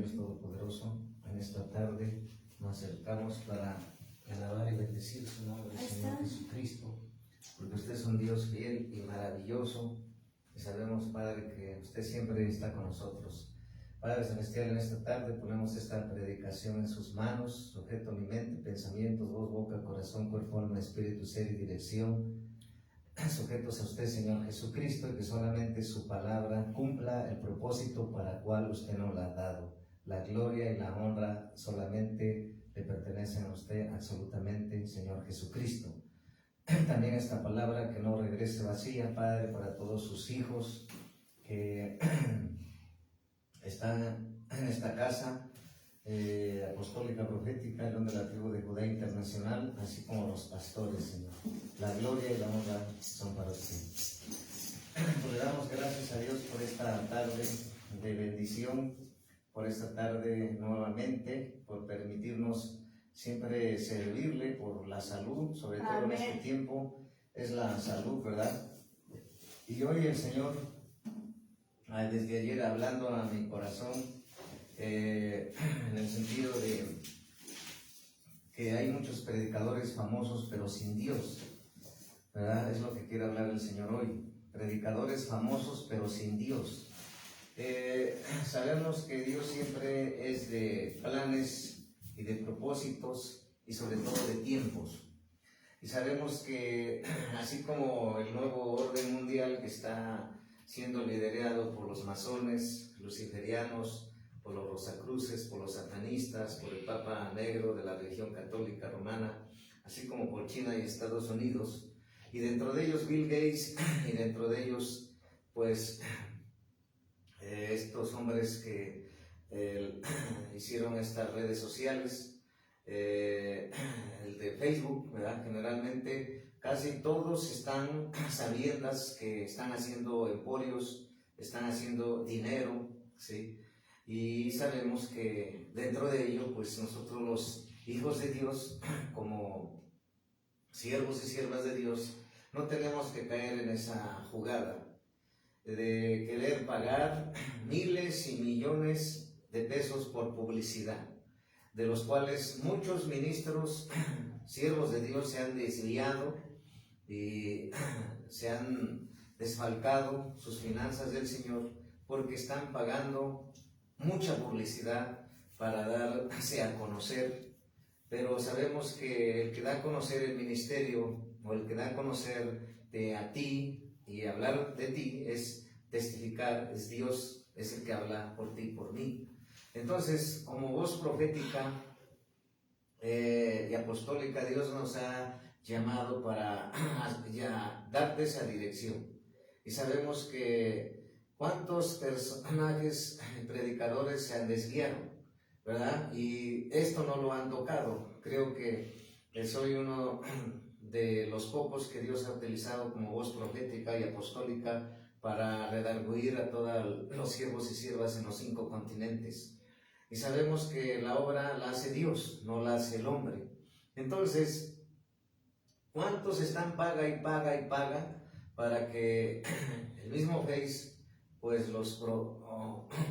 Dios Todopoderoso, en esta tarde nos acercamos para alabar y bendecir su nombre, Señor Jesucristo, porque usted es un Dios fiel y maravilloso, y sabemos, Padre, que usted siempre está con nosotros. Padre Celestial, en esta tarde ponemos esta predicación en sus manos, sujeto a mi mente, pensamientos, voz, boca, corazón, cuerpo, alma, espíritu, ser y dirección, sujetos a usted, Señor Jesucristo, y que solamente su palabra cumpla el propósito para el cual usted nos la ha dado. La gloria y la honra solamente le pertenecen a usted absolutamente, Señor Jesucristo. También esta palabra que no regrese vacía, Padre, para todos sus hijos que están en esta casa apostólica profética, el don de la tribu de Judá Internacional, así como los pastores, Señor. La gloria y la honra son para ti. Pues le damos gracias a Dios por esta tarde de bendición, por esta tarde nuevamente, por permitirnos siempre servirle, por la salud, sobre todo en este tiempo, es la salud, ¿verdad? Y hoy el Señor, desde ayer hablando a mi corazón, en el sentido de que hay muchos predicadores famosos pero sin Dios, ¿verdad? Es lo que quiere hablar el Señor hoy. Predicadores famosos pero sin Dios. Sabemos que Dios siempre es de planes y de propósitos y sobre todo de tiempos. Y sabemos que así como el nuevo orden mundial que está siendo liderado por los masones, luciferianos, por los rosacruces, por los satanistas, por el Papa Negro de la religión católica romana, así como por China y Estados Unidos, y dentro de ellos Bill Gates, y dentro de ellos, pues, estos hombres que hicieron estas redes sociales, el de Facebook, ¿verdad? Generalmente casi todos están sabiendas que están haciendo emporios, están haciendo dinero, ¿sí? Y sabemos que dentro de ello, pues nosotros los hijos de Dios, como siervos y siervas de Dios, no tenemos que caer en esa jugada de querer pagar miles y millones de pesos por publicidad, de los cuales muchos ministros, siervos de Dios, se han desviado y se han desfalcado sus finanzas del Señor porque están pagando mucha publicidad para darse a conocer, pero sabemos que el que da a conocer el ministerio o el que da a conocer a ti y hablar de ti es testificar, es Dios, es el que habla por ti y por mí. Entonces, como voz profética y apostólica, Dios nos ha llamado para ya darte esa dirección. Y sabemos que cuántos personajes predicadores se han desviado, ¿verdad? Y esto no lo han tocado. Creo que soy uno de los pocos que Dios ha utilizado como voz profética y apostólica para redarguir a todos los siervos y siervas en los 5 continentes. Y sabemos que la obra la hace Dios, no la hace el hombre. Entonces, ¿cuántos están paga y paga y paga para que el mismo Face pues los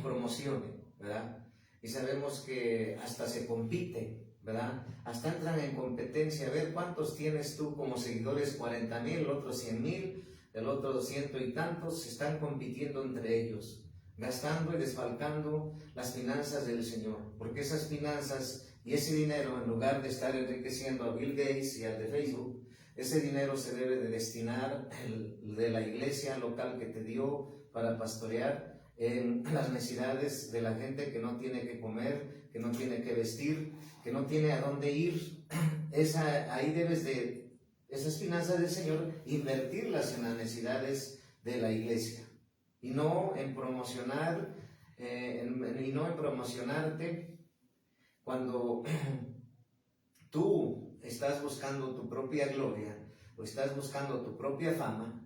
promocione, ¿verdad? Y sabemos que hasta se compite, ¿verdad? Hasta entran en competencia, a ver cuántos tienes tú como seguidores, 40,000, el otro 100,000, el otro 200 y tantos, se están compitiendo entre ellos, gastando y desfalcando las finanzas del Señor, porque esas finanzas y ese dinero, en lugar de estar enriqueciendo a Bill Gates y al de Facebook, ese dinero se debe de destinar de la iglesia local que te dio para pastorear en las necesidades de la gente que no tiene que comer, que no tiene que vestir, que no tiene a dónde ir. Ahí debes de, esas finanzas del Señor, invertirlas en las necesidades de la iglesia y no en promocionar, y no en promocionarte cuando tú estás buscando tu propia gloria o estás buscando tu propia fama,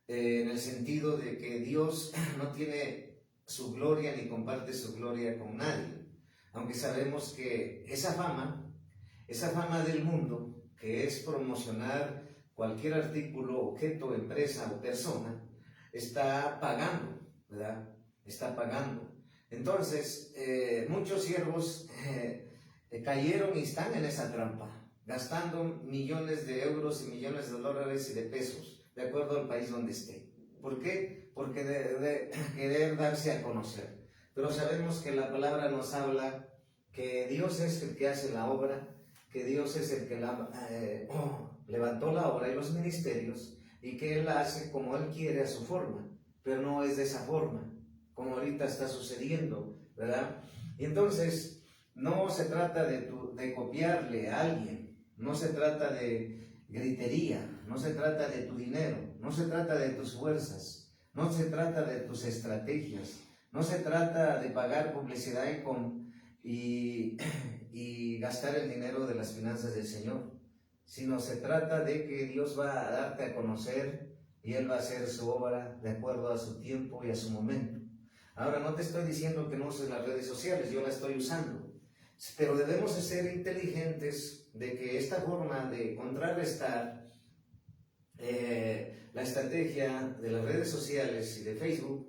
en el sentido de que Dios no tiene su gloria ni comparte su gloria con nadie, aunque sabemos que esa fama del mundo, que es promocionar cualquier artículo, objeto, empresa o persona, está pagando, ¿verdad? Está pagando. Entonces, muchos siervos cayeron y están en esa trampa, gastando millones de euros y millones de dólares y de pesos, de acuerdo al país donde esté. ¿Por qué? Porque de querer darse a conocer. Pero sabemos que la palabra nos habla que Dios es el que hace la obra, que Dios es el que levantó la obra y los ministerios, y que Él la hace como Él quiere a su forma, pero no es de esa forma, como ahorita está sucediendo, ¿verdad? Y entonces, no se trata de copiarle a alguien, no se trata de gritería, no se trata de tu dinero, no se trata de tus fuerzas, no se trata de tus estrategias, no se trata de pagar publicidad y gastar el dinero de las finanzas del Señor, sino se trata de que Dios va a darte a conocer y Él va a hacer su obra de acuerdo a su tiempo y a su momento. Ahora, no te estoy diciendo que no uses las redes sociales, yo las estoy usando, pero debemos ser inteligentes de que esta forma de contrarrestar la estrategia de las redes sociales y de Facebook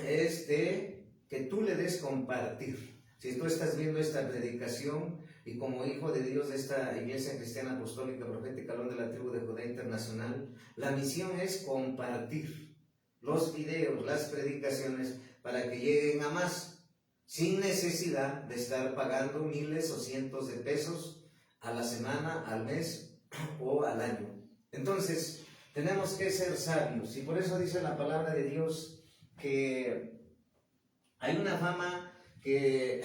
es de que tú le des compartir. Si tú estás viendo esta predicación y como hijo de Dios de esta Iglesia Cristiana Apostólica Profética Alón de la Tribu de Judá Internacional, la misión es compartir los videos, las predicaciones para que lleguen a más, sin necesidad de estar pagando miles o cientos de pesos a la semana, al mes o al año. Entonces, tenemos que ser sabios y por eso dice la palabra de Dios que hay una fama que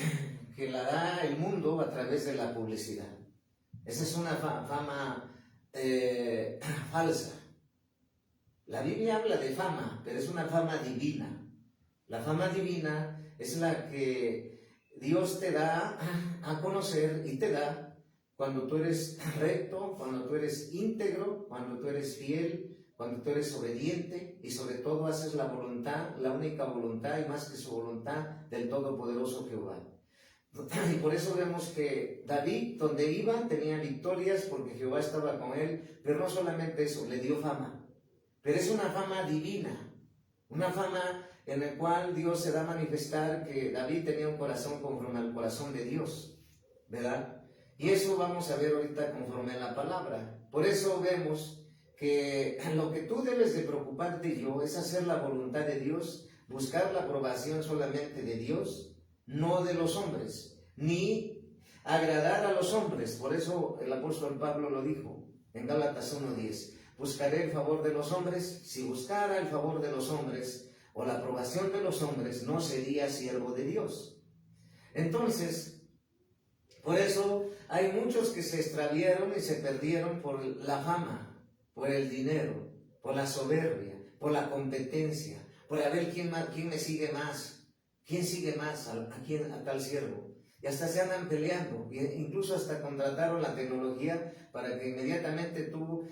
la da el mundo a través de la publicidad. Esa es una fama falsa. La Biblia habla de fama, pero es una fama divina. La fama divina es la que Dios te da a conocer y te da cuando tú eres recto, cuando tú eres íntegro, cuando tú eres fiel, cuando tú eres obediente y sobre todo haces la voluntad, la única voluntad y más que su voluntad del Todopoderoso Jehová. Y por eso vemos que David, donde iba, tenía victorias porque Jehová estaba con él, pero no solamente eso, le dio fama. Pero es una fama divina, una fama en la cual Dios se da a manifestar que David tenía un corazón conforme al corazón de Dios, ¿verdad? Y eso vamos a ver ahorita conforme a la palabra. Por eso vemos que lo que tú debes de preocuparte yo es hacer la voluntad de Dios, buscar la aprobación solamente de Dios, no de los hombres, ni agradar a los hombres. Por eso el apóstol Pablo lo dijo en Gálatas 1:10. ¿Buscaré el favor de los hombres? Si buscara el favor de los hombres o la aprobación de los hombres, no sería siervo de Dios. Entonces, por eso hay muchos que se extraviaron y se perdieron por la fama, por el dinero, por la soberbia, por la competencia, por a ver quién me sigue más, quién sigue más a tal siervo. Y hasta se andan peleando, incluso hasta contrataron la tecnología para que inmediatamente tú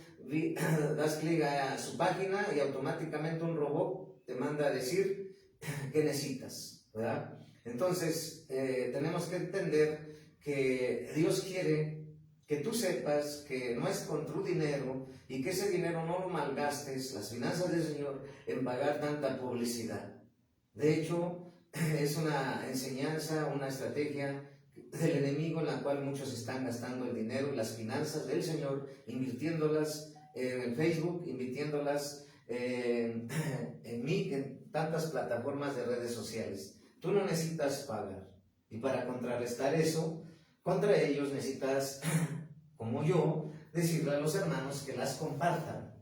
das clic a su página y automáticamente un robot te manda a decir qué necesitas, ¿verdad? Entonces, tenemos que entender que Dios quiere que tú sepas que no es con tu dinero y que ese dinero no lo malgastes, las finanzas del Señor, en pagar tanta publicidad. De hecho, es una enseñanza, una estrategia del enemigo en la cual muchos están gastando el dinero y las finanzas del Señor, invirtiéndolas en Facebook, invirtiéndolas en tantas plataformas de redes sociales. Tú no necesitas pagar. Y para contrarrestar eso, contra ellos necesitas, como yo, decirle a los hermanos que las compartan.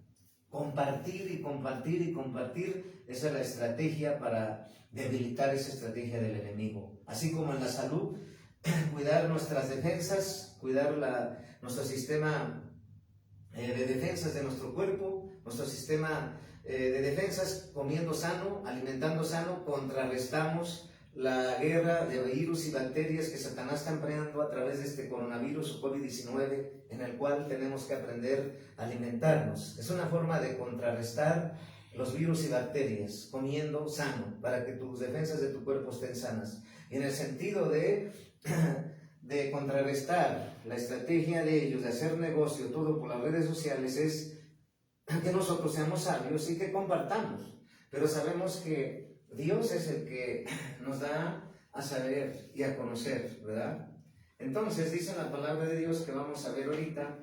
Compartir y compartir y compartir. Esa es la estrategia para debilitar esa estrategia del enemigo. Así como en la salud, cuidar nuestras defensas, cuidar nuestro sistema de defensas de nuestro cuerpo, nuestro sistema de defensas, comiendo sano, alimentando sano, contrarrestamos la guerra de virus y bacterias que Satanás está empleando a través de este coronavirus o COVID-19, en el cual tenemos que aprender a alimentarnos. Es una forma de contrarrestar los virus y bacterias, comiendo sano, para que tus defensas de tu cuerpo estén sanas. Y en el sentido de contrarrestar la estrategia de ellos, de hacer negocio, todo por las redes sociales, es que nosotros seamos sabios y que compartamos. Pero sabemos que Dios es el que nos da a saber y a conocer, ¿verdad? Entonces dice la palabra de Dios que vamos a ver ahorita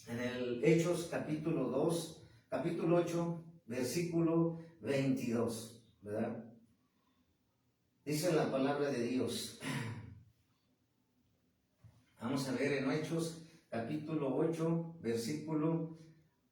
en el Hechos capítulo 8, versículo 22, ¿verdad? Dice la palabra de Dios. Vamos a ver en Hechos capítulo 8, versículo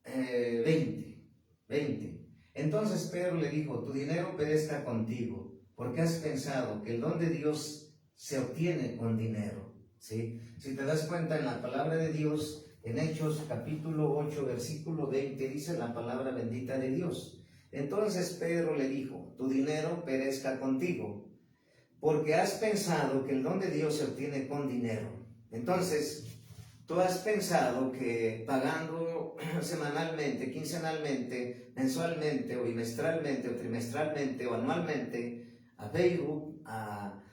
20. Entonces Pedro le dijo: tu dinero perezca contigo, porque has pensado que el don de Dios se obtiene con dinero. ¿Sí? Si te das cuenta, en la palabra de Dios, en Hechos capítulo 8, versículo 20, dice la palabra bendita de Dios. Entonces Pedro le dijo: tu dinero perezca contigo, porque has pensado que el don de Dios se obtiene con dinero. Entonces, tú has pensado que pagando semanalmente, quincenalmente, mensualmente, o bimestralmente, o trimestralmente, o anualmente, a Facebook, a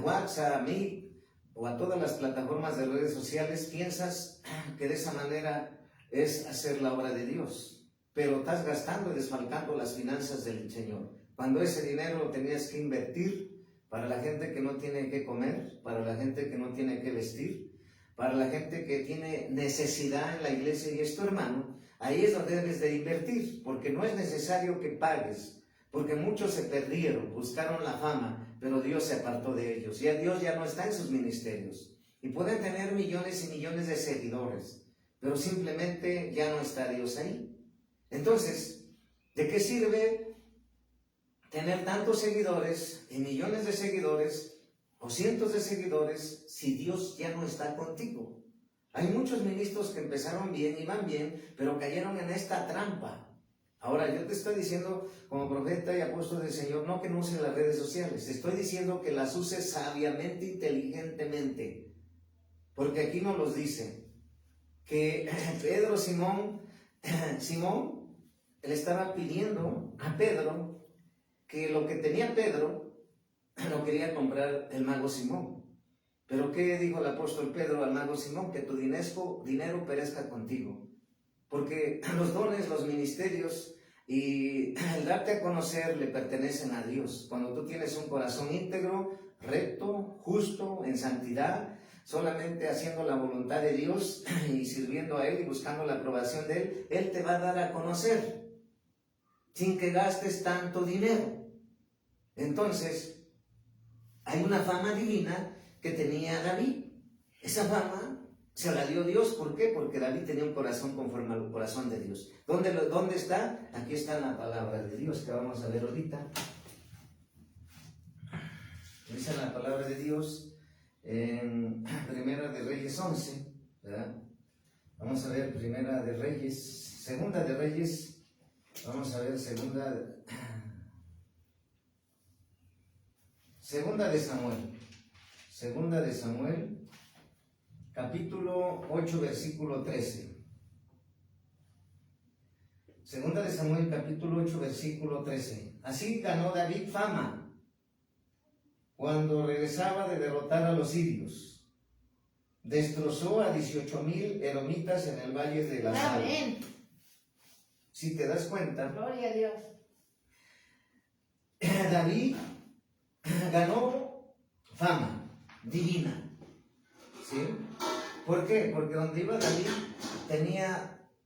WhatsApp, a Meet, o a todas las plataformas de redes sociales, piensas que de esa manera es hacer la obra de Dios, pero estás gastando y desfalcando las finanzas del Señor, cuando ese dinero lo tenías que invertir para la gente que no tiene que comer, para la gente que no tiene que vestir, para la gente que tiene necesidad en la iglesia y es tu hermano. Ahí es donde debes de invertir, porque no es necesario que pagues, porque muchos se perdieron, buscaron la fama, pero Dios se apartó de ellos. Ya Dios ya no está en sus ministerios. Y pueden tener millones y millones de seguidores, pero simplemente ya no está Dios ahí. Entonces, ¿de qué sirve tener tantos seguidores y millones de seguidores o cientos de seguidores si Dios ya no está contigo? Hay muchos ministros que empezaron bien y van bien, pero cayeron en esta trampa. Ahora, yo te estoy diciendo como profeta y apóstol del Señor, no que no uses las redes sociales, te estoy diciendo que las uses sabiamente, inteligentemente, porque aquí nos los dice que Simón, le estaba pidiendo a Pedro que lo que tenía Pedro lo quería comprar el mago Simón. Pero ¿qué dijo el apóstol Pedro al mago Simón? Que tu dinero perezca contigo. Porque los dones, los ministerios y el darte a conocer le pertenecen a Dios. Cuando tú tienes un corazón íntegro, recto, justo, en santidad, solamente haciendo la voluntad de Dios y sirviendo a Él y buscando la aprobación de Él, Él te va a dar a conocer sin que gastes tanto dinero. Entonces, hay una fama divina que tenía David. Esa fama se la dio Dios. ¿Por qué? Porque David tenía un corazón conforme al corazón de Dios. ¿Dónde está? Aquí está en la palabra de Dios que vamos a ver ahorita. Dice la palabra de Dios en Primera de Reyes 11, ¿verdad? Vamos a ver Primera de Reyes, Segunda de Reyes, vamos a ver Segunda de Samuel, capítulo 8, versículo 13. Segunda de Samuel, capítulo 8, versículo 13. Así ganó David fama cuando regresaba de derrotar a los sirios. Destrozó a 18,000 edomitas en el valle de la Sal. Amén. Si te das cuenta, Gloria a Dios. David ganó fama divina. ¿Sí? ¿Por qué? Porque donde iba David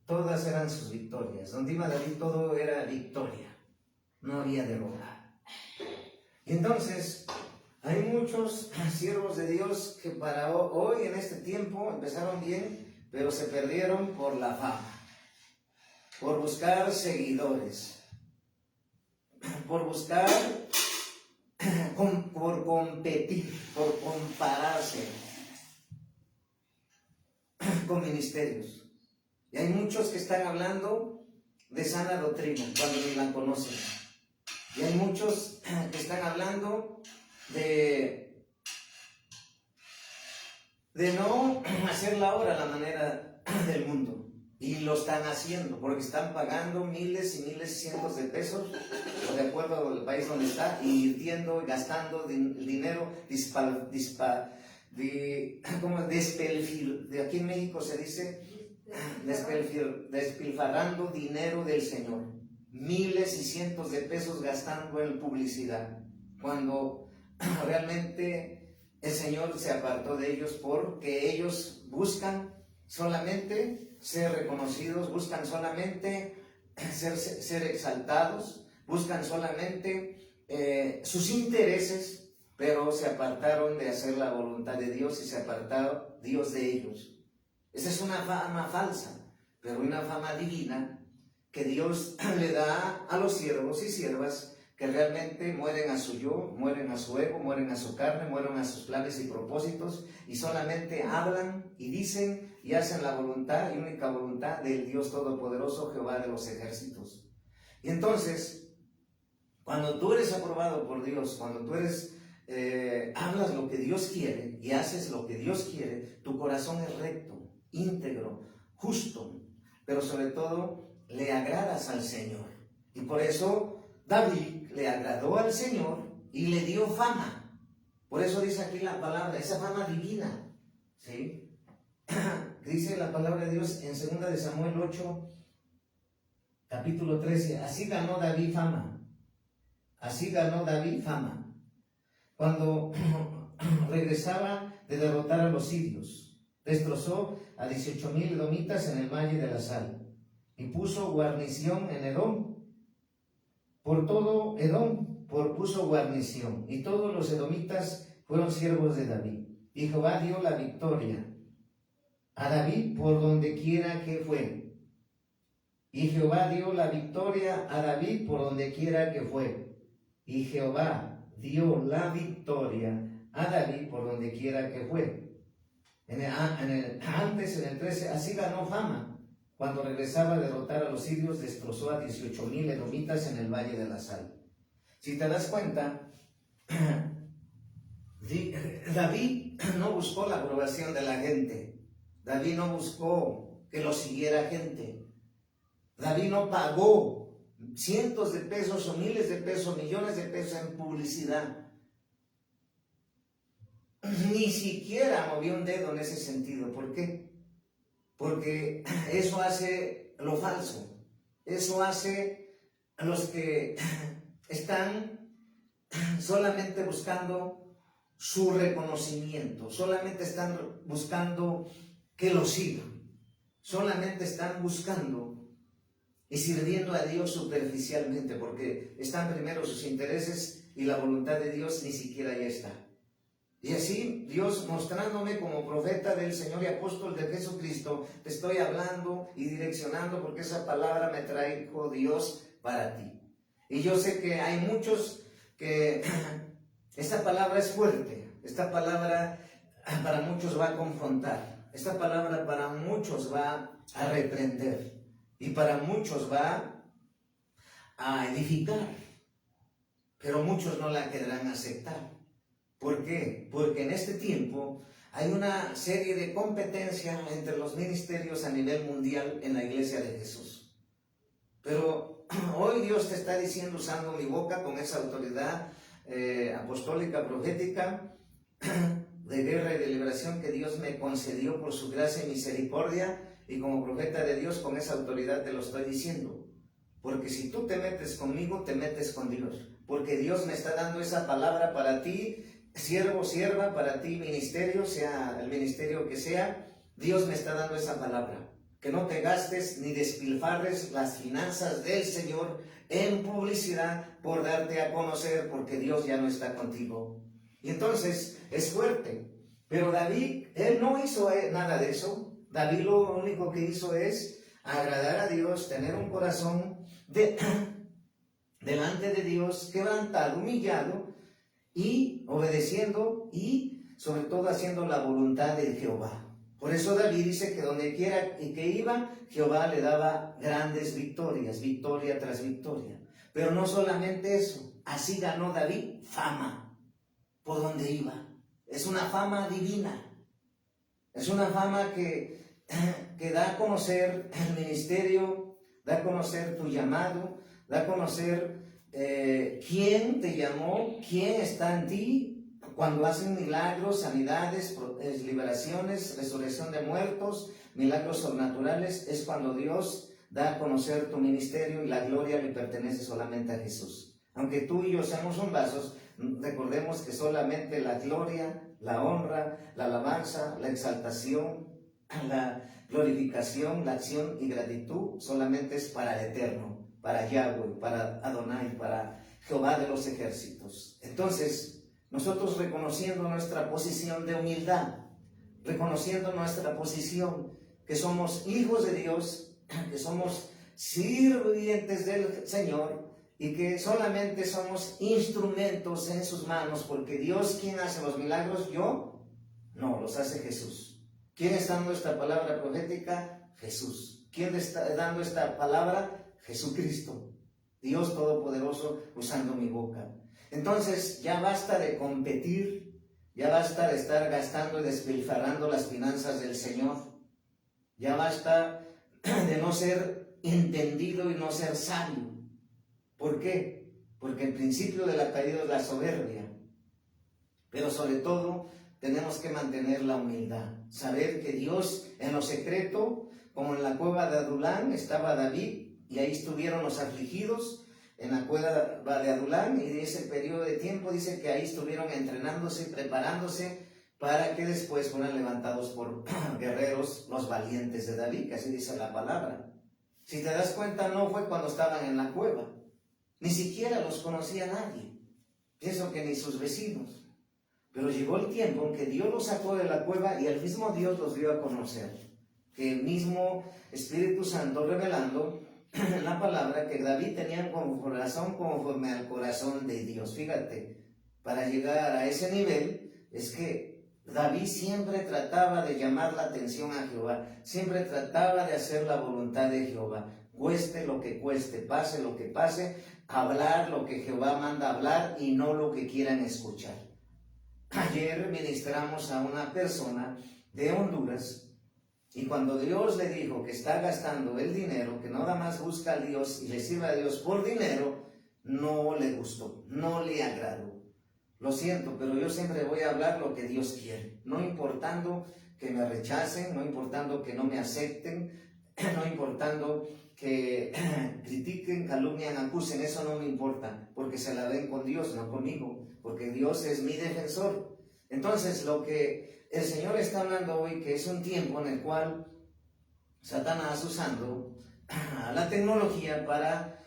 todas eran sus victorias. Donde iba David todo era victoria. No había derrota. Y entonces, hay muchos siervos de Dios que para hoy, en este tiempo, empezaron bien, pero se perdieron por la fama, por buscar seguidores, por buscar, por competir, por compararse con ministerios. Y hay muchos que están hablando de sana doctrina cuando ni la conocen. Y hay muchos que están hablando de no hacer la obra a la manera del mundo. Y lo están haciendo porque están pagando miles y miles, cientos de pesos, o de acuerdo al país donde está, invirtiendo y gastando dinero, de aquí en México se dice despilfarrando dinero del Señor. miles y cientos de pesos gastando en publicidad, cuando realmente el Señor se apartó de ellos porque ellos buscan solamente ser reconocidos, buscan solamente ser exaltados, buscan solamente sus intereses, pero se apartaron de hacer la voluntad de Dios y se apartó Dios de ellos. Esa es una fama falsa, pero una fama divina que Dios le da a los siervos y siervas que realmente mueren a su yo, mueren a su ego, mueren a su carne, mueren a sus planes y propósitos y solamente hablan y dicen y hacen la voluntad y única voluntad del Dios Todopoderoso, Jehová de los ejércitos. Y entonces, cuando tú eres aprobado por Dios, cuando tú eres, hablas lo que Dios quiere y haces lo que Dios quiere, tu corazón es recto, íntegro, justo, pero sobre todo le agradas al Señor. Y por eso David le agradó al Señor y le dio fama. Por eso dice aquí la palabra, esa fama divina, ¿sí? Dice la palabra de Dios en 2 de Samuel 8, capítulo 13, así ganó David fama. Así ganó David fama. Cuando regresaba de derrotar a los sirios, destrozó a 18,000 edomitas en el Valle de la Sal y puso guarnición en Edom. Por todo Edom puso guarnición, y todos los edomitas fueron siervos de David. Y Jehová dio la victoria a David por donde quiera que fue. Y Jehová dio la victoria a David por donde quiera que fue. Y Jehová dio la victoria a David por donde quiera que fue. Antes, en el 13, así ganó fama. Cuando regresaba a derrotar a los sirios, destrozó a 18,000 edomitas en el Valle de la Sal. Si te das cuenta, David no buscó la aprobación de la gente. David no buscó que lo siguiera gente. David no pagó cientos de pesos o miles de pesos, millones de pesos en publicidad. Ni siquiera movió un dedo en ese sentido. ¿Por qué? Porque eso hace lo falso. Eso hace a los que están solamente buscando su reconocimiento, solamente están buscando que lo sigan, solamente están buscando y sirviendo a Dios superficialmente, porque están primero sus intereses y la voluntad de Dios ni siquiera ya está. Y así Dios, mostrándome como profeta del Señor y apóstol de Jesucristo, te estoy hablando y direccionando porque esa palabra me trajo Dios para ti. Y yo sé que hay muchos que esta palabra es fuerte, esta palabra para muchos va a confrontar, esta palabra para muchos va a reprender y para muchos va a edificar, pero muchos no la querrán aceptar. ¿Por qué? Porque en este tiempo hay una serie de competencia entre los ministerios a nivel mundial en la iglesia de Jesús. Pero hoy Dios te está diciendo, usando mi boca con esa autoridad apostólica, profética, de guerra y de liberación que Dios me concedió por su gracia y misericordia, y como profeta de Dios con esa autoridad te lo estoy diciendo. Porque si tú te metes conmigo, te metes con Dios. Porque Dios me está dando esa palabra para ti, siervo, sierva, para ti, ministerio, sea el ministerio que sea, Dios me está dando esa palabra. Que no te gastes ni despilfarres las finanzas del Señor en publicidad por darte a conocer, porque Dios ya no está contigo. Y entonces es fuerte. Pero David, él no hizo nada de eso. David lo único que hizo es agradar a Dios, tener un corazón delante de Dios, quebrantado, humillado, y obedeciendo y sobre todo haciendo la voluntad de Jehová. Por eso David dice que donde quiera que iba, Jehová le daba grandes victorias, victoria tras victoria. Pero no solamente eso, así ganó David fama por donde iba. Es una fama divina, es una fama que da a conocer el ministerio, da a conocer tu llamado, da a conocer quién te llamó, quién está en ti. Cuando hacen milagros, sanidades, liberaciones, resurrección de muertos, milagros sobrenaturales, es cuando Dios da a conocer tu ministerio y la gloria le pertenece solamente a Jesús. Aunque tú y yo seamos un vasos, recordemos que solamente la gloria, la honra, la alabanza, la exaltación, la glorificación, la acción y gratitud solamente es para el Eterno, para Yahweh, para Adonai, para Jehová de los ejércitos. Entonces, nosotros reconociendo nuestra posición de humildad, reconociendo nuestra posición, que somos hijos de Dios, que somos sirvientes del Señor y que solamente somos instrumentos en sus manos, porque Dios, ¿quién hace los milagros? ¿Yo? No, los hace Jesús. ¿Quién está dando esta palabra profética? Jesús. ¿Quién está dando esta palabra? Jesucristo. Dios Todopoderoso usando mi boca. Entonces ya basta de competir, ya basta de estar gastando y despilfarrando las finanzas del Señor, ya basta de no ser entendido y no ser sabio. ¿Por qué? Porque el principio de la caída es la soberbia, pero sobre todo tenemos que mantener la humildad, saber que Dios en lo secreto, como en la cueva de Adulán estaba David, y ahí estuvieron los afligidos en la cueva de Adulán, y de ese periodo de tiempo dice que ahí estuvieron entrenándose, preparándose, para que después fueran levantados por guerreros los valientes de David, que así dice la palabra. Si te das cuenta, no fue cuando estaban en la cueva, ni siquiera los conocía nadie, pienso que ni sus vecinos, pero llegó el tiempo en que Dios los sacó de la cueva y el mismo Dios los dio a conocer, que el mismo Espíritu Santo revelando en la palabra que David tenía un corazón conforme al corazón de Dios. Fíjate, para llegar a ese nivel es que David siempre trataba de llamar la atención a Jehová, siempre trataba de hacer la voluntad de Jehová, cueste lo que cueste, pase lo que pase, hablar lo que Jehová manda hablar y no lo que quieran escuchar. Ayer ministramos a una persona de Honduras, y cuando Dios le dijo que está gastando el dinero, que nada más busca a Dios y le sirve a Dios por dinero, no le gustó, no le agradó. Lo siento, pero yo siempre voy a hablar lo que Dios quiere, no importando que me rechacen, no importando que no me acepten, no importando que critiquen, calumnian, acusen, eso no me importa, porque se la den con Dios, no conmigo, porque Dios es mi defensor. Entonces, lo que el Señor está hablando hoy, que es un tiempo en el cual Satanás usando la tecnología para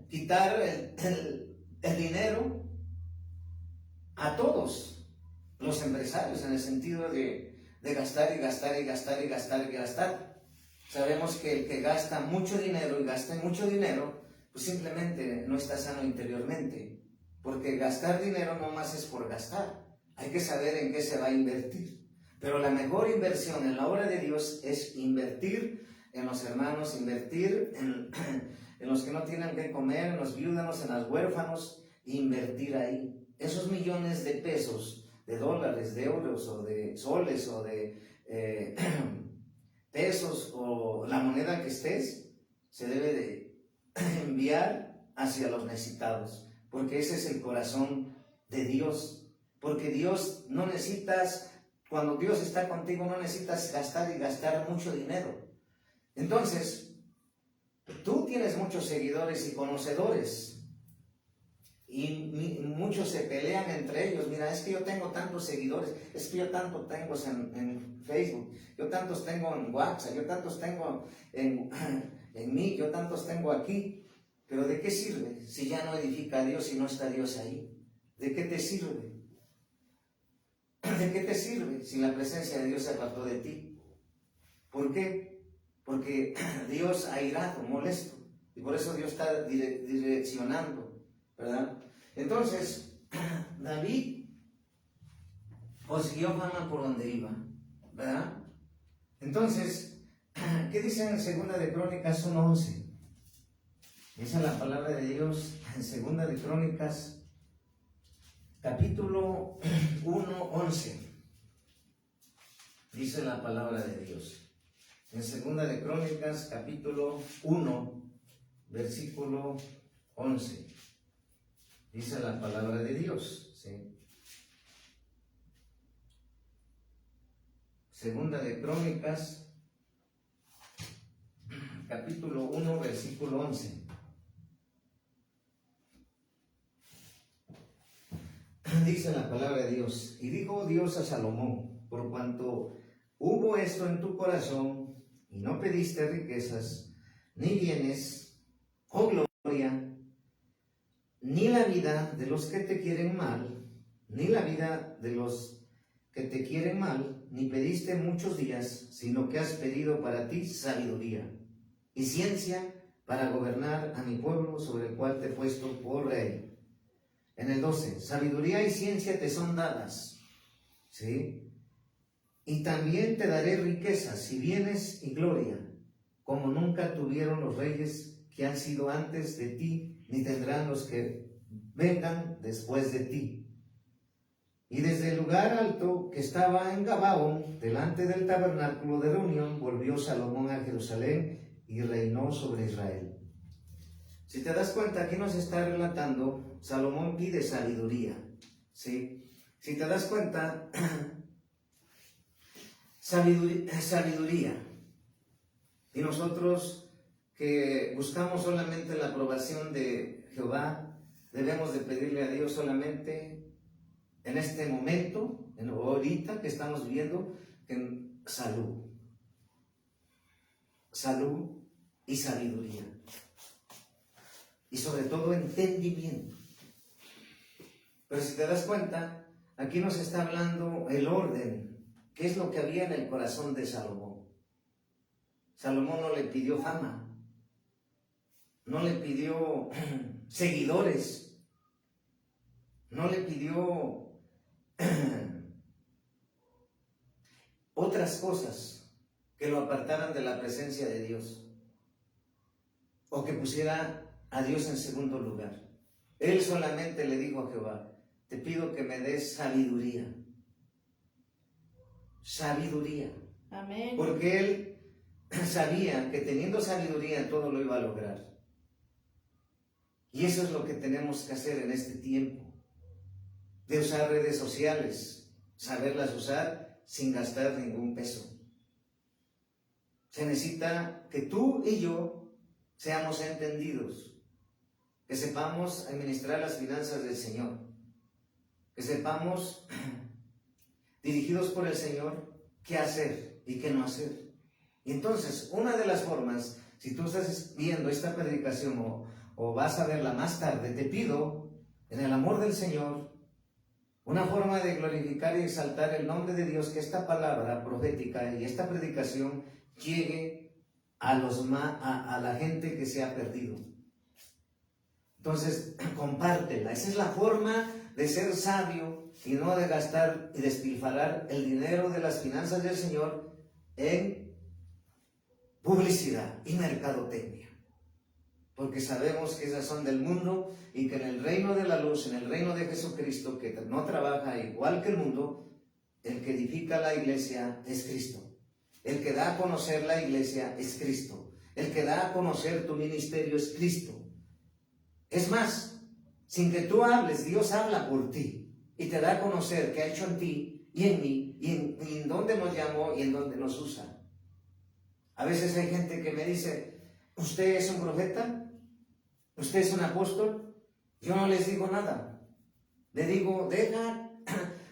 quitar el dinero a todos los empresarios, en el sentido de gastar y gastar y gastar y gastar y gastar. Sabemos que el que gasta mucho dinero y gasta mucho dinero, pues simplemente no está sano interiormente, porque gastar dinero no más es por gastar, hay que saber en qué se va a invertir. Pero la mejor inversión en la obra de Dios es invertir en los hermanos, invertir en los que no tienen que comer, en los viudanos, en los huérfanos, invertir ahí. Esos millones de pesos, de dólares, de euros, o de soles, o de pesos, o la moneda que estés, se debe de enviar hacia los necesitados, porque ese es el corazón de Dios. Porque Dios no necesitas, cuando Dios está contigo, no necesitas gastar y gastar mucho dinero. Entonces, tú tienes muchos seguidores y conocedores, y muchos se pelean entre ellos. Mira, es que yo tengo tantos seguidores, es que yo tanto tengo en Facebook, yo tantos tengo en WhatsApp, yo tantos tengo en mí, yo tantos tengo aquí. Pero ¿de qué sirve si ya no edifica a Dios y no está Dios ahí? ¿De qué te sirve? ¿De qué te sirve si la presencia de Dios se apartó de ti? ¿Por qué? Porque Dios ha airado, molesto, y por eso Dios está direccionando, ¿verdad? Entonces, David consiguió fama por donde iba, ¿verdad? Entonces, ¿qué dice en 2 de Crónicas 1:11? Esa es la palabra de Dios en 2 de Crónicas, capítulo 1:11. Dice la palabra de Dios. En 2 de Crónicas, capítulo 1, versículo 11. Dice la palabra de Dios, ¿sí? Segunda de Crónicas, capítulo 1, versículo 11. Dice la palabra de Dios: y dijo Dios a Salomón: por cuanto hubo esto en tu corazón, y no pediste riquezas, ni bienes, o gloria, ni la vida de los que te quieren mal, ni la vida de los que te quieren mal, ni pediste muchos días, sino que has pedido para ti sabiduría y ciencia para gobernar a mi pueblo sobre el cual te he puesto por rey. En el 12, sabiduría y ciencia te son dadas, ¿sí? Y también te daré riquezas y bienes y gloria, como nunca tuvieron los reyes que han sido antes de ti, ni tendrán los que vengan después de ti. Y desde el lugar alto que estaba en Gabaón, delante del tabernáculo de reunión, volvió Salomón a Jerusalén y reinó sobre Israel. Si te das cuenta, aquí nos está relatando, Salomón pide sabiduría, ¿sí? Si te das cuenta, sabiduría. Y nosotros que buscamos solamente la aprobación de Jehová, debemos de pedirle a Dios solamente en este momento, ahorita que estamos viviendo, en salud y sabiduría. Y sobre todo entendimiento. Pero si te das cuenta, aquí nos está hablando el orden. ¿Qué es lo que había en el corazón de Salomón? Salomón no le pidió fama, no le pidió seguidores, no le pidió otras cosas que lo apartaran de la presencia de Dios o que pusiera a Dios en segundo lugar. Él solamente le dijo a Jehová: te pido que me des sabiduría. Sabiduría. Amén. Porque él sabía que teniendo sabiduría todo lo iba a lograr. Y eso es lo que tenemos que hacer en este tiempo. De usar redes sociales, saberlas usar sin gastar ningún peso. Se necesita que tú y yo seamos entendidos. Que sepamos administrar las finanzas del Señor, que sepamos, dirigidos por el Señor, qué hacer y qué no hacer. Y entonces, una de las formas, si tú estás viendo esta predicación o vas a verla más tarde, te pido, en el amor del Señor, una forma de glorificar y exaltar el nombre de Dios, que esta palabra profética y esta predicación llegue a la gente que se ha perdido. Entonces, compártela. Esa es la forma de ser sabio y no de gastar y despilfarrar el dinero de las finanzas del Señor en publicidad y mercadotecnia. Porque sabemos que esas son del mundo y que en el reino de la luz, en el reino de Jesucristo, que no trabaja igual que el mundo, el que edifica la iglesia es Cristo. El que da a conocer la iglesia es Cristo. El que da a conocer tu ministerio es Cristo. Es más, sin que tú hables, Dios habla por ti y te da a conocer qué ha hecho en ti y en mí y en dónde nos llamó y en dónde nos usa. A veces hay gente que me dice: ¿usted es un profeta? ¿Usted es un apóstol? Yo no les digo nada. Le digo: deja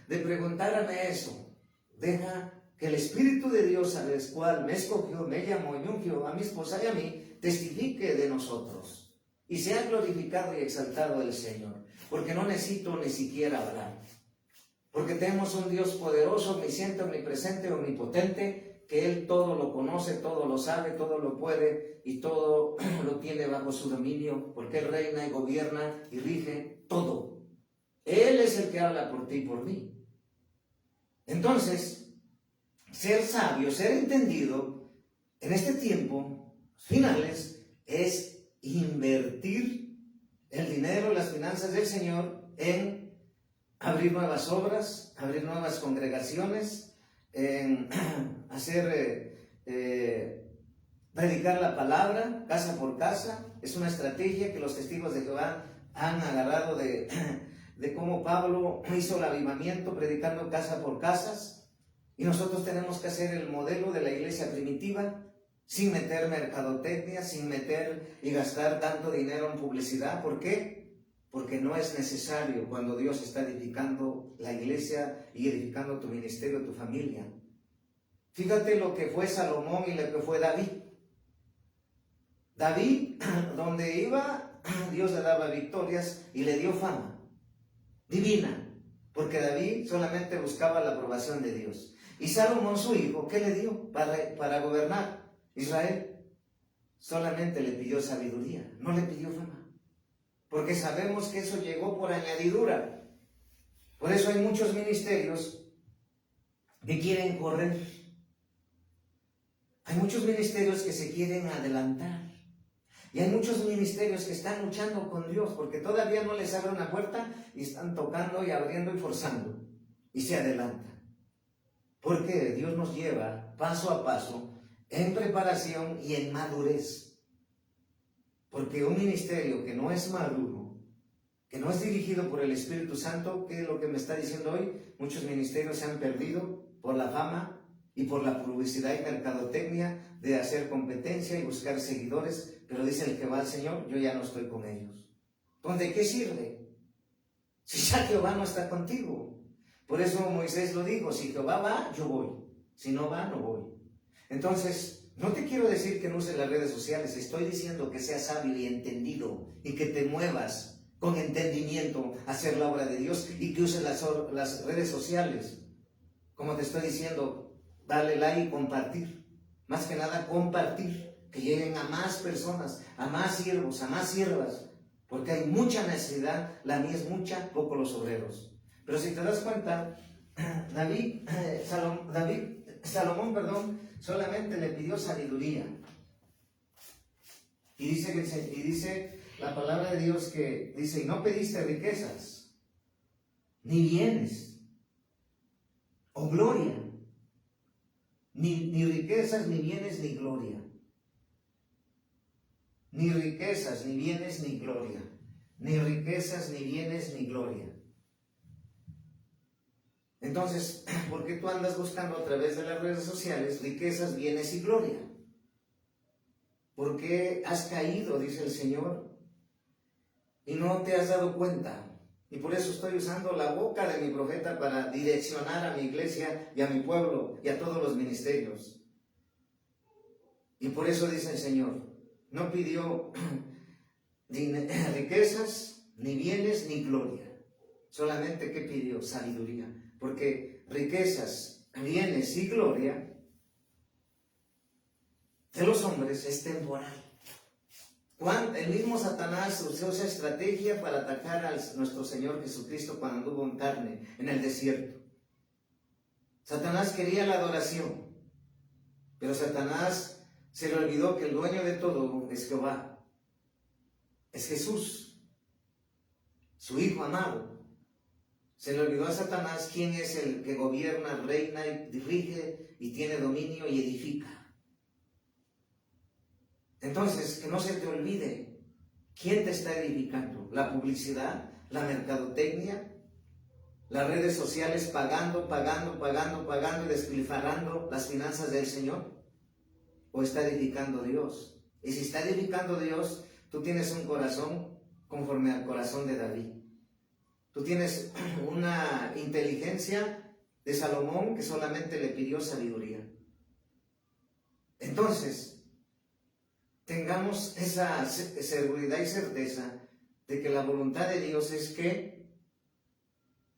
de preguntarme eso. Deja que el Espíritu de Dios, al cual me escogió, me llamó y me ungió a mi esposa y a mí, testifique de nosotros. Y sea glorificado y exaltado el Señor, porque no necesito ni siquiera hablar. Porque tenemos un Dios poderoso, omnisciente, omnipresente, omnipotente, que Él todo lo conoce, todo lo sabe, todo lo puede y todo lo tiene bajo su dominio, porque Él reina y gobierna y rige todo. Él es el que habla por ti y por mí. Entonces, ser sabio, ser entendido en este tiempo finales es invertir el dinero, las finanzas del Señor en abrir nuevas obras, abrir nuevas congregaciones, en hacer, predicar la palabra casa por casa. Es una estrategia que los testigos de Jehová han agarrado de cómo Pablo hizo el avivamiento predicando casa por casas. Y nosotros tenemos que hacer el modelo de la iglesia primitiva, sin meter mercadotecnia, sin meter y gastar tanto dinero en publicidad. ¿Por qué? Porque no es necesario cuando Dios está edificando la iglesia y edificando tu ministerio, tu familia. Fíjate lo que fue Salomón y lo que fue David. David, donde iba, Dios le daba victorias y le dio fama divina, porque David solamente buscaba la aprobación de Dios. Y Salomón, su hijo, ¿qué le dio para gobernar Israel? Solamente le pidió sabiduría, no le pidió fama, porque sabemos que eso llegó por añadidura. Por eso hay muchos ministerios que quieren correr. Hay muchos ministerios que se quieren adelantar. Y hay muchos ministerios que están luchando con Dios porque todavía no les abre una puerta y están tocando y abriendo y forzando. Y se adelantan. Porque Dios nos lleva paso a paso en preparación y en madurez. Porque un ministerio que no es maduro, que no es dirigido por el Espíritu Santo, que es lo que me está diciendo hoy, muchos ministerios se han perdido por la fama y por la publicidad y mercadotecnia de hacer competencia y buscar seguidores, pero dice el que va al Señor, yo ya no estoy con ellos. Entonces, ¿de qué sirve? Si ya Jehová no está contigo. Por eso Moisés lo dijo, si Jehová va, yo voy. Si no va, no voy. Entonces, no te quiero decir que no uses las redes sociales, estoy diciendo que seas hábil y entendido y que te muevas con entendimiento a hacer la obra de Dios y que uses las redes sociales. Como te estoy diciendo, darle like y compartir. Más que nada, compartir. Que lleguen a más personas, a más siervos, a más siervas. Porque hay mucha necesidad, la mía es mucha, poco los obreros. Pero si te das cuenta, Salomón, solamente le pidió sabiduría. Y dice la palabra de Dios que dice, y no pediste riquezas, ni bienes, o gloria, ni riquezas, ni bienes, ni gloria. Ni riquezas, ni bienes, ni gloria. Ni riquezas, ni bienes, ni gloria. Entonces, ¿por qué tú andas buscando a través de las redes sociales riquezas, bienes y gloria? ¿Por qué has caído, dice el Señor, y no te has dado cuenta? Y por eso estoy usando la boca de mi profeta para direccionar a mi iglesia y a mi pueblo y a todos los ministerios. Y por eso dice el Señor, no pidió riquezas, ni bienes, ni gloria. Solamente que pidió sabiduría. Porque riquezas, bienes y gloria de los hombres es temporal. El mismo Satanás usó esa estrategia para atacar a nuestro Señor Jesucristo cuando anduvo en carne en el desierto. Satanás quería la adoración, pero Satanás se le olvidó que el dueño de todo es Jehová, es Jesús, su Hijo amado. Se le olvidó a Satanás quién es el que gobierna, reina y dirige y tiene dominio y edifica. Entonces, que no se te olvide quién te está edificando. La publicidad, la mercadotecnia, las redes sociales pagando y despilfarrando las finanzas del Señor. ¿O está edificando Dios? Y si está edificando Dios, tú tienes un corazón conforme al corazón de David. Tú tienes una inteligencia de Salomón que solamente le pidió sabiduría. Entonces, tengamos esa seguridad y certeza de que la voluntad de Dios es que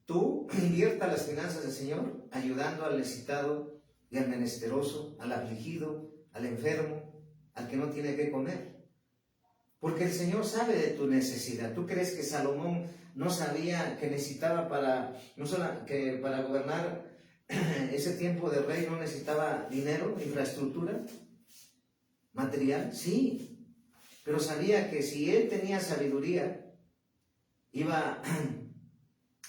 tú inviertas las finanzas del Señor ayudando al necesitado y al menesteroso, al afligido, al enfermo, al que no tiene que comer. Porque el Señor sabe de tu necesidad. ¿Tú crees que Salomón no sabía que necesitaba que para gobernar ese tiempo de rey no necesitaba dinero, infraestructura, material? Sí, pero sabía que si él tenía sabiduría, iba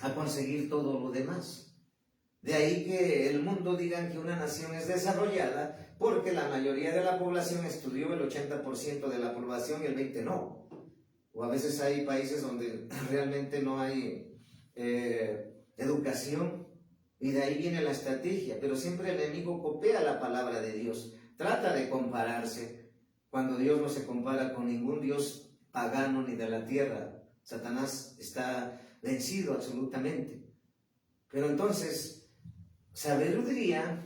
a conseguir todo lo demás. De ahí que el mundo diga que una nación es desarrollada porque la mayoría de la población estudió, el 80% de la población y el 20% no. O a veces hay países donde realmente no hay educación Y de ahí viene la estrategia, pero siempre el enemigo copia la palabra de Dios, trata de compararse, cuando Dios no se compara con ningún Dios pagano ni de la tierra. Satanás está vencido absolutamente. Pero entonces, sabiduría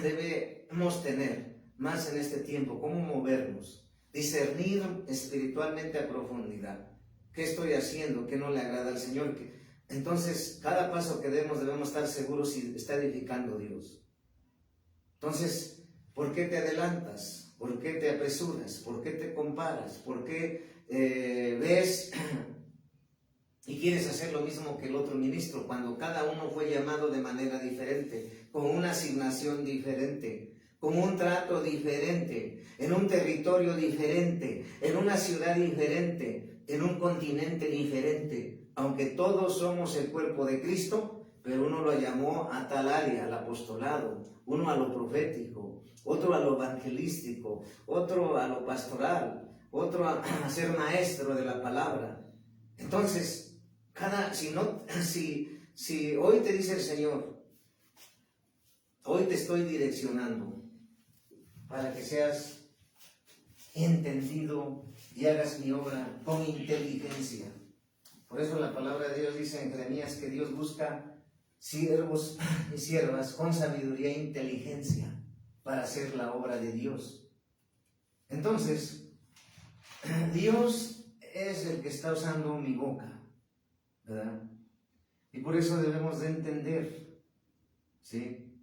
debemos tener más en este tiempo, cómo movernos, discernir espiritualmente a profundidad. ¿Qué estoy haciendo? ¿Qué no le agrada al Señor? Entonces, cada paso que debemos estar seguros si está edificando Dios. Entonces, ¿por qué te adelantas? ¿Por qué te apresuras? ¿Por qué te comparas? ¿Por qué ves y quieres hacer lo mismo que el otro ministro, cuando cada uno fue llamado de manera diferente, con una asignación diferente, con un trato diferente, en un territorio diferente, en una ciudad diferente, en un continente diferente? Aunque todos somos el cuerpo de Cristo, pero uno lo llamó a tal área, al apostolado, uno a lo profético, otro a lo evangelístico, otro a lo pastoral, otro a ser maestro de la palabra. Entonces, si hoy te dice el Señor, hoy te estoy direccionando para que seas entendido y hagas mi obra con inteligencia. Por eso la palabra de Dios dice en Jeremías que Dios busca siervos y siervas con sabiduría e inteligencia para hacer la obra de Dios. Entonces, Dios es el que está usando mi boca, ¿verdad? Y por eso debemos de entender, ¿sí?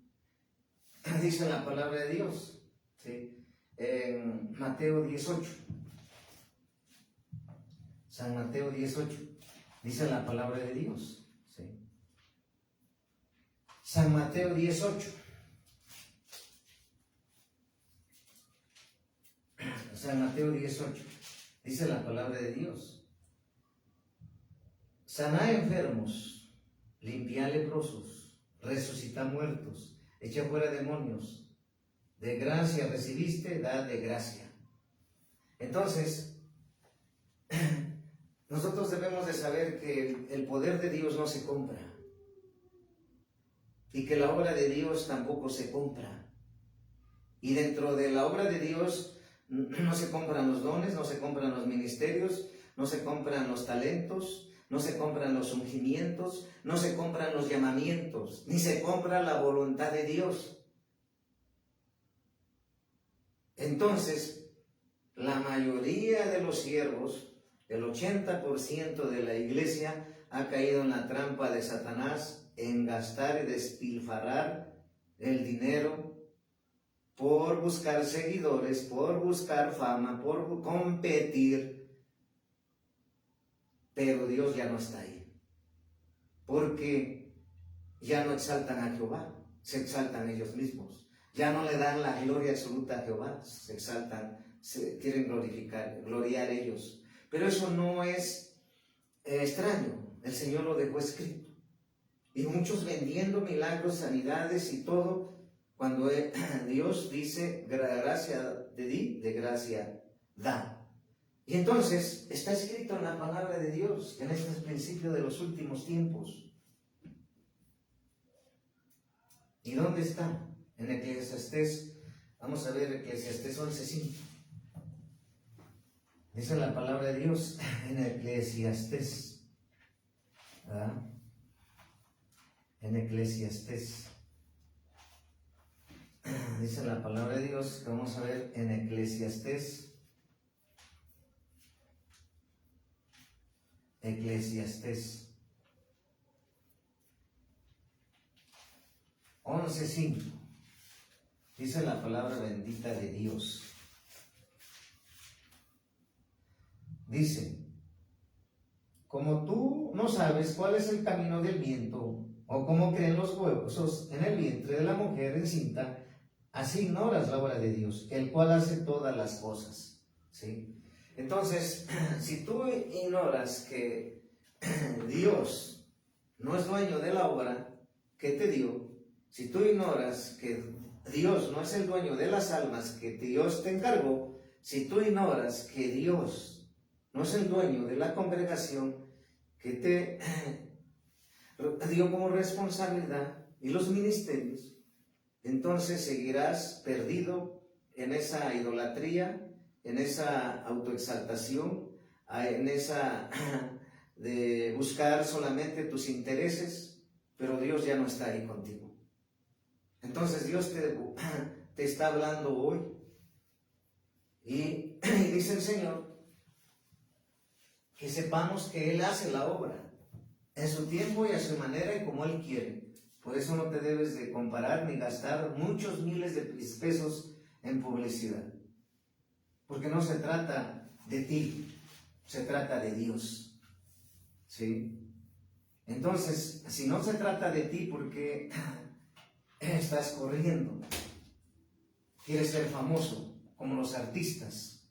Dice la palabra de Dios, ¿sí? En Mateo 18, San Mateo 18, dice la palabra de Dios, ¿sí? San Mateo 18, San Mateo 18, dice la palabra de Dios: saná enfermos, limpia leprosos, resucita muertos, echa fuera demonios. De gracia recibiste, da de gracia. Entonces, nosotros debemos de saber que el poder de Dios no se compra y que la obra de Dios tampoco se compra. Y dentro de la obra de Dios no se compran los dones, no se compran los ministerios, no se compran los talentos, no se compran los ungimientos, no se compran los llamamientos, ni se compra la voluntad de Dios. Entonces, la mayoría de los siervos, el 80% de la iglesia, ha caído en la trampa de Satanás en gastar y despilfarrar el dinero por buscar seguidores, por buscar fama, por competir. Pero Dios ya no está ahí, porque ya no exaltan a Jehová, se exaltan ellos mismos. Ya no le dan la gloria absoluta a Jehová, se exaltan, quieren gloriar ellos. Pero eso no es extraño, el Señor lo dejó escrito. Y muchos vendiendo milagros, sanidades y todo, cuando Dios dice, gracia de di, de gracia da. Y entonces está escrito en la palabra de Dios, que en este es el principio de los últimos tiempos. ¿Y dónde está? En Eclesiastés, vamos a ver Eclesiastés 11:5. Dice la palabra de Dios en Eclesiastés, ¿verdad? En Eclesiastés. Dice la palabra de Dios que vamos a ver en Eclesiastés. Eclesiastés 11:5. Dice la palabra bendita de Dios. Dice: como tú no sabes cuál es el camino del viento, o cómo creen los huesos en el vientre de la mujer encinta, así ignoras la obra de Dios, el cual hace todas las cosas. ¿Sí? Entonces, si tú ignoras que Dios no es dueño de la obra que te dio, si tú ignoras que Dios no es el dueño de las almas que Dios te encargó, si tú ignoras que Dios no es el dueño de la congregación que te dio como responsabilidad, y los ministerios, entonces seguirás perdido en esa idolatría, en esa autoexaltación, en esa de buscar solamente tus intereses, pero Dios ya no está ahí contigo. Entonces Dios te está hablando hoy y dice el Señor que sepamos que Él hace la obra en su tiempo y a su manera y como Él quiere. Por eso no te debes de comparar ni gastar muchos miles de pesos en publicidad. Porque no se trata de ti, se trata de Dios. ¿Sí? Entonces, si no se trata de ti, ¿por qué estás corriendo? Quieres ser famoso, como los artistas.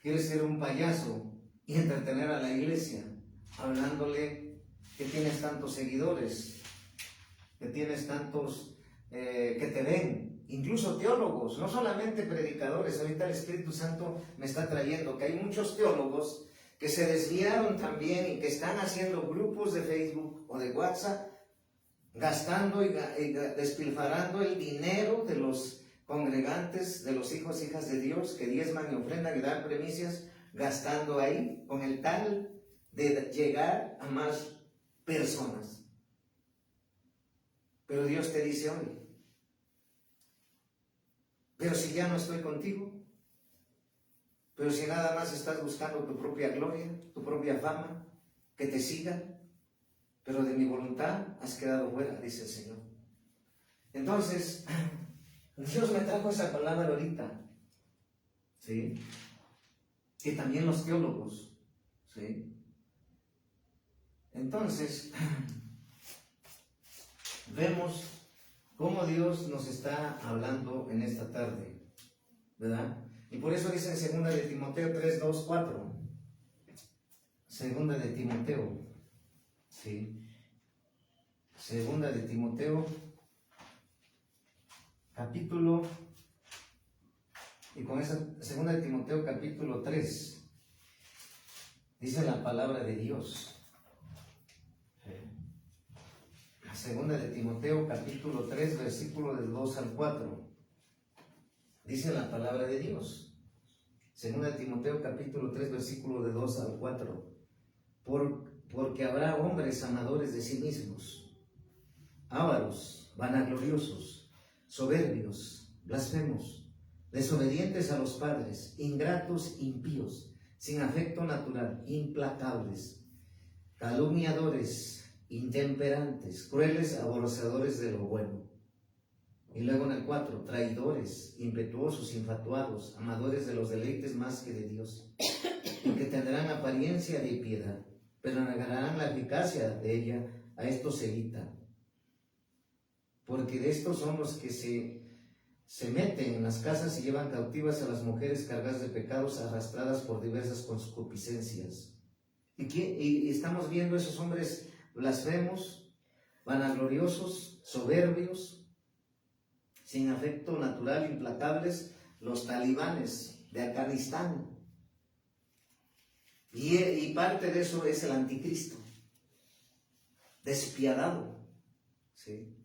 Quieres ser un payaso y entretener a la iglesia, hablándole que tienes tantos seguidores, que tienes tantos que te ven, incluso teólogos, no solamente predicadores. Ahorita el Espíritu Santo me está trayendo que hay muchos teólogos que se desviaron también y que están haciendo grupos de Facebook o de WhatsApp, gastando y despilfarrando el dinero de los congregantes, de los hijos e hijas de Dios, que diezman y ofrendan y dan primicias, gastando ahí con el tal de llegar a más personas. Pero Dios te dice hoy, pero si ya no estoy contigo, pero si nada más estás buscando tu propia gloria, tu propia fama, que te sigan, pero de mi voluntad has quedado fuera, dice el Señor. Entonces, Dios me trajo esa palabra ahorita, ¿sí? Que también los teólogos, ¿sí? Entonces, vemos cómo Dios nos está hablando en esta tarde, ¿verdad? Y por eso dice en 2 de Timoteo 3, 2, 4. 2 de Timoteo, ¿sí? 2 de Timoteo, capítulo, y con esa 2 de Timoteo capítulo 3, dice la palabra de Dios. 2 de Timoteo capítulo 3, versículo del 2 al 4. Dice la palabra de Dios. 2 de Timoteo capítulo 3, versículo de 2 al 4. Porque habrá hombres amadores de sí mismos, ávaros, vanagloriosos, soberbios, blasfemos, desobedientes a los padres, ingratos, impíos, sin afecto natural, implacables, calumniadores, intemperantes, crueles, aborrecedores de lo bueno. Y luego en el 4, traidores, impetuosos, infatuados, amadores de los deleites más que de Dios, y que tendrán apariencia de piedad, pero negarán la eficacia de ella. A estos se evita, porque de estos son los que se meten en las casas y llevan cautivas a las mujeres cargadas de pecados, arrastradas por diversas concupiscencias. Y estamos viendo esos hombres blasfemos, vanagloriosos, soberbios, sin afecto natural, implacables, los talibanes de Afganistán. Y parte de eso es el anticristo, despiadado, ¿sí?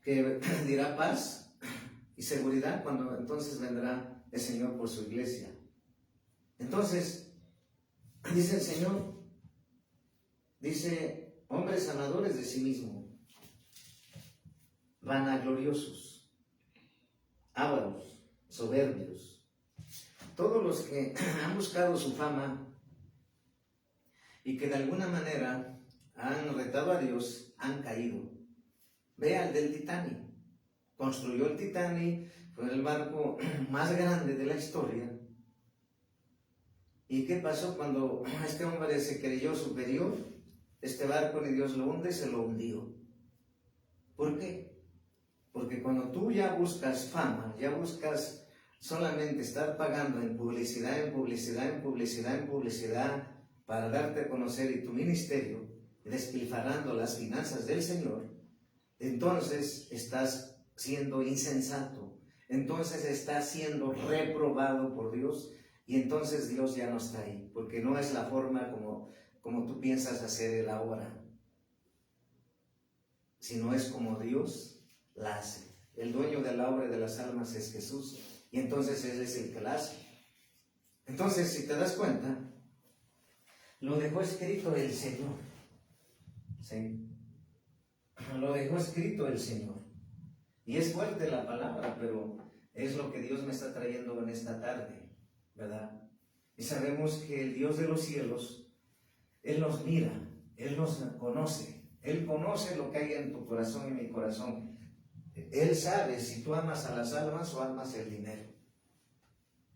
Que dirá paz y seguridad cuando entonces vendrá el Señor por su iglesia. Entonces, dice el Señor, dice, hombres amadores de sí mismos, vanagloriosos, ávaros, soberbios, todos los que han buscado su fama y que de alguna manera han retado a Dios, han caído. Ve al del Titanic. Construyó el Titanic, fue el barco más grande de la historia. ¿Y qué pasó cuando este hombre se creyó superior? Este barco ni Dios lo hunde, se lo hundió. ¿Por qué? Porque cuando tú ya buscas fama, ya buscas solamente estar pagando en publicidad, en publicidad, en publicidad, en publicidad, para darte a conocer y tu ministerio, despilfarrando las finanzas del Señor, entonces estás siendo insensato, entonces estás siendo reprobado por Dios, y entonces Dios ya no está ahí, porque no es la forma como tú piensas hacer la obra. sino es como Dios la hace. El dueño de la obra y de las almas es Jesús, y entonces Él es el que la hace. Entonces, si te das cuenta, lo dejó escrito el Señor. ¿Sí? Lo dejó escrito el Señor. Y es fuerte la palabra, pero es lo que Dios me está trayendo en esta tarde, ¿verdad? Y sabemos que el Dios de los cielos, Él nos mira, Él nos conoce, Él conoce lo que hay en tu corazón y en mi corazón. Él sabe si tú amas a las almas o amas el dinero.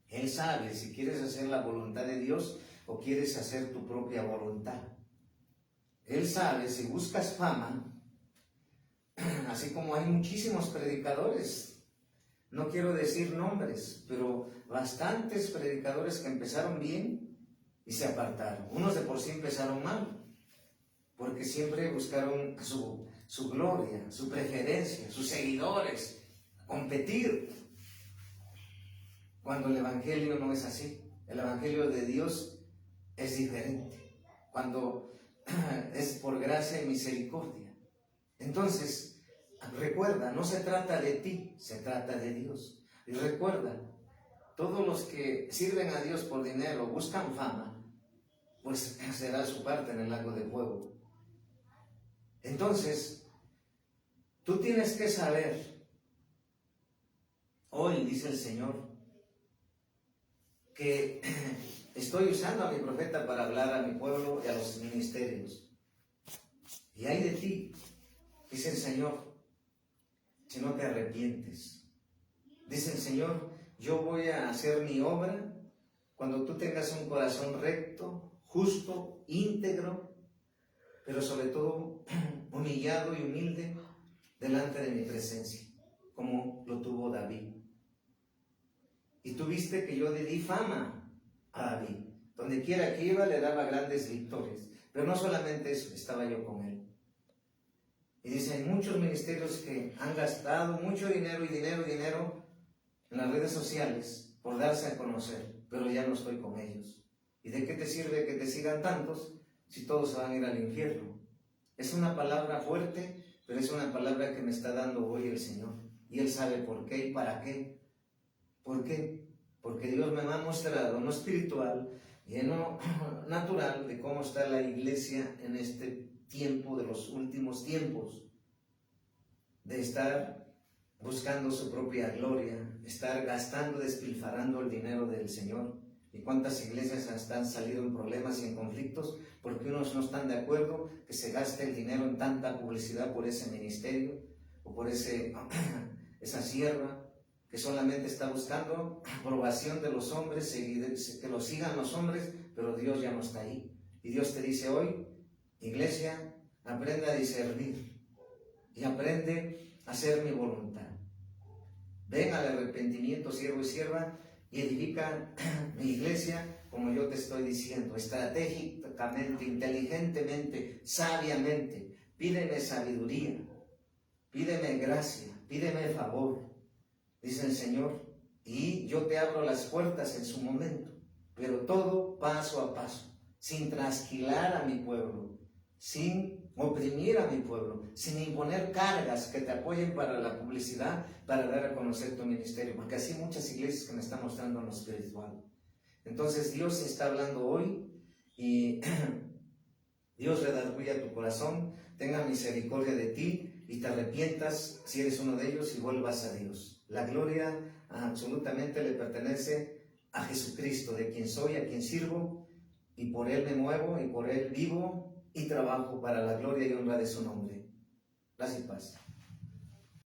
Él sabe si quieres hacer la voluntad de Dios o quieres hacer tu propia voluntad. Él sabe si buscas fama, así como hay muchísimos predicadores. No quiero decir nombres, pero bastantes predicadores que empezaron bien y se apartaron. Unos de por sí empezaron mal, porque siempre buscaron su gloria, su preferencia, sus seguidores, competir. Cuando el Evangelio no es así. El Evangelio de Dios es diferente. Cuando es por gracia y misericordia. Entonces, recuerda, no se trata de ti, se trata de Dios. Y recuerda, todos los que sirven a Dios por dinero, buscan fama, pues será su parte en el lago de fuego. Entonces, tú tienes que saber, hoy dice el Señor, que estoy usando a mi profeta para hablar a mi pueblo y a los ministerios. Y hay de ti, dice el Señor, si no te arrepientes. Dice el Señor, yo voy a hacer mi obra cuando tú tengas un corazón recto, justo, íntegro, pero sobre todo humillado y humilde delante de mi presencia, como lo tuvo David. Y tú viste que yo le di fama a David. Donde quiera que iba le daba grandes victorias. Pero no solamente eso, estaba yo con él. Y dice, hay muchos ministerios que han gastado mucho dinero en las redes sociales por darse a conocer, pero ya no estoy con ellos. ¿Y de qué te sirve que te sigan tantos si todos van a ir al infierno? Es una palabra fuerte, pero es una palabra que me está dando hoy el Señor. Y Él sabe por qué y para qué. ¿Por qué? Porque Dios me ha mostrado en lo espiritual y en lo natural de cómo está la iglesia en este tiempo de los últimos tiempos, de estar buscando su propia gloria, estar gastando, despilfarrando el dinero del Señor. ¿Y cuántas iglesias hasta han salido en problemas y en conflictos porque unos no están de acuerdo que se gaste el dinero en tanta publicidad por ese ministerio o por esa sierva que solamente está buscando aprobación de los hombres, que lo sigan los hombres, pero Dios ya no está ahí. Y Dios te dice hoy, iglesia, aprende a discernir y aprende a hacer mi voluntad. Ven al arrepentimiento, siervo y sierva, y edifica mi iglesia como yo te estoy diciendo, estratégicamente, inteligentemente, sabiamente. Pídeme sabiduría, pídeme gracia, pídeme favor, dice el Señor, y yo te abro las puertas en su momento, pero todo paso a paso, sin trasquilar a mi pueblo, sin oprimir a mi pueblo, sin imponer cargas que te apoyen para la publicidad, para dar a conocer tu ministerio, porque así muchas iglesias que me están mostrando en lo espiritual. Entonces Dios está hablando hoy y Dios redarguya tu corazón, tenga misericordia de ti y te arrepientas si eres uno de ellos y vuelvas a Dios. La gloria absolutamente le pertenece a Jesucristo, de quien soy, a quien sirvo, y por Él me muevo y por Él vivo y trabajo para la gloria y honra de su nombre. Gracias y paz.